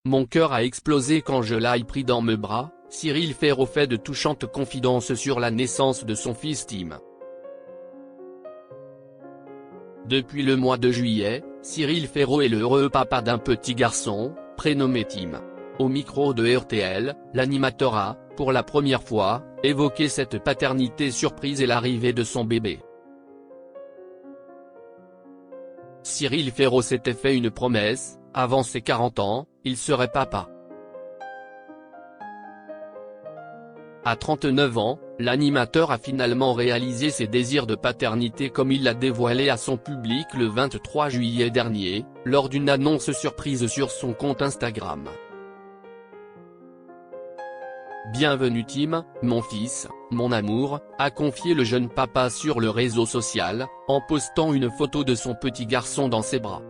Mon cœur a explosé quand je l'ai pris dans mes bras, Cyril Ferraud fait de touchantes confidences sur la naissance de son fils Tim. Depuis le mois de juillet, Cyril Ferraud est le heureux papa d'un petit garçon, prénommé Tim. Au micro de RTL, l'animateur a, pour la première fois, évoqué cette paternité surprise et l'arrivée de son bébé. Cyril Ferraud s'était fait une promesse, avant ses 40 ans, il serait papa. À 39 ans, l'animateur a finalement réalisé ses désirs de paternité comme il l'a dévoilé à son public le 23 juillet dernier, lors d'une annonce surprise sur son compte Instagram. Bienvenue Tim, mon fils, mon amour, a confié le jeune papa sur le réseau social, en postant une photo de son petit garçon dans ses bras.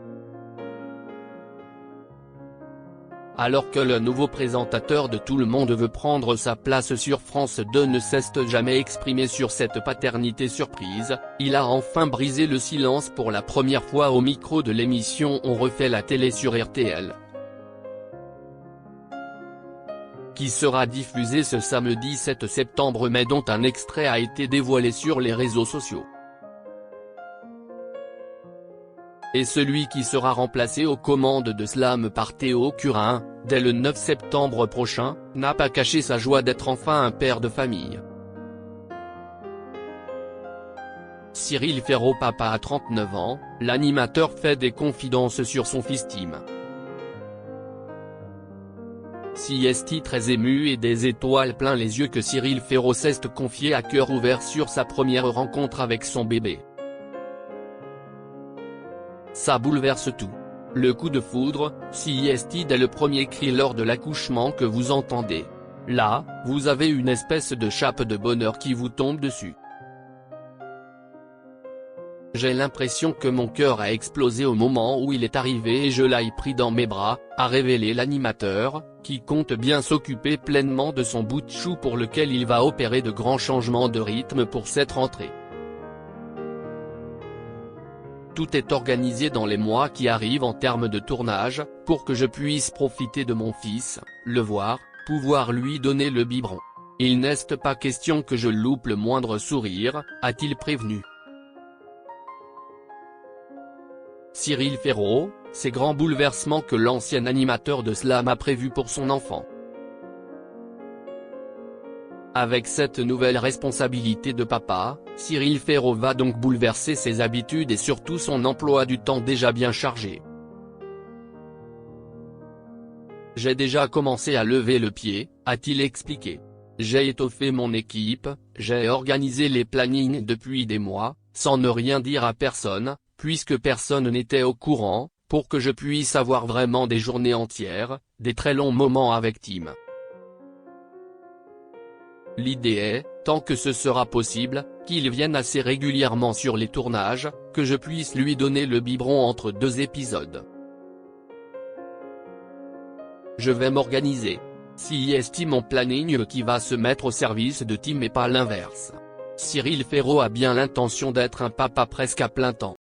Alors que le nouveau présentateur de Tout le monde veut prendre sa place sur France 2 ne s'est jamais exprimé sur cette paternité surprise, il a enfin brisé le silence pour la première fois au micro de l'émission On refait la télé sur RTL, qui sera diffusée ce samedi 7 septembre mais dont un extrait a été dévoilé sur les réseaux sociaux. Et celui qui sera remplacé aux commandes de Slam par Théo Curin, dès le 9 septembre prochain, n'a pas caché sa joie d'être enfin un père de famille. Cyril Ferraud papa à 39 ans, l'animateur fait des confidences sur son fils Tim. Si est très ému et des étoiles plein les yeux que Cyril Ferraud s'est confié à cœur ouvert sur sa première rencontre avec son bébé. Ça bouleverse tout. Le coup de foudre, si est dès le premier cri lors de l'accouchement que vous entendez. Là, vous avez une espèce de chape de bonheur qui vous tombe dessus. J'ai l'impression que mon cœur a explosé au moment où il est arrivé et je l'ai pris dans mes bras, a révélé l'animateur, qui compte bien s'occuper pleinement de son bout de chou pour lequel il va opérer de grands changements de rythme pour cette rentrée. Tout est organisé dans les mois qui arrivent en termes de tournage, pour que je puisse profiter de mon fils, le voir, pouvoir lui donner le biberon. Il n'est pas question que je loupe le moindre sourire, a-t-il prévenu. Cyril Ferraud, ces grands bouleversements que l'ancien animateur de Slam a prévus pour son enfant. Avec cette nouvelle responsabilité de papa, Cyril Ferraud va donc bouleverser ses habitudes et surtout son emploi du temps déjà bien chargé. J'ai déjà commencé à lever le pied, a-t-il expliqué. J'ai étoffé mon équipe, j'ai organisé les plannings depuis des mois, sans ne rien dire à personne, puisque personne n'était au courant, pour que je puisse avoir vraiment des journées entières, des très longs moments avec Tim. L'idée est, tant que ce sera possible, qu'il vienne assez régulièrement sur les tournages, que je puisse lui donner le biberon entre 2 épisodes. Je vais m'organiser. Si est mon planning qui va se mettre au service de Tim et pas l'inverse. Cyril Ferraud a bien l'intention d'être un papa presque à plein temps.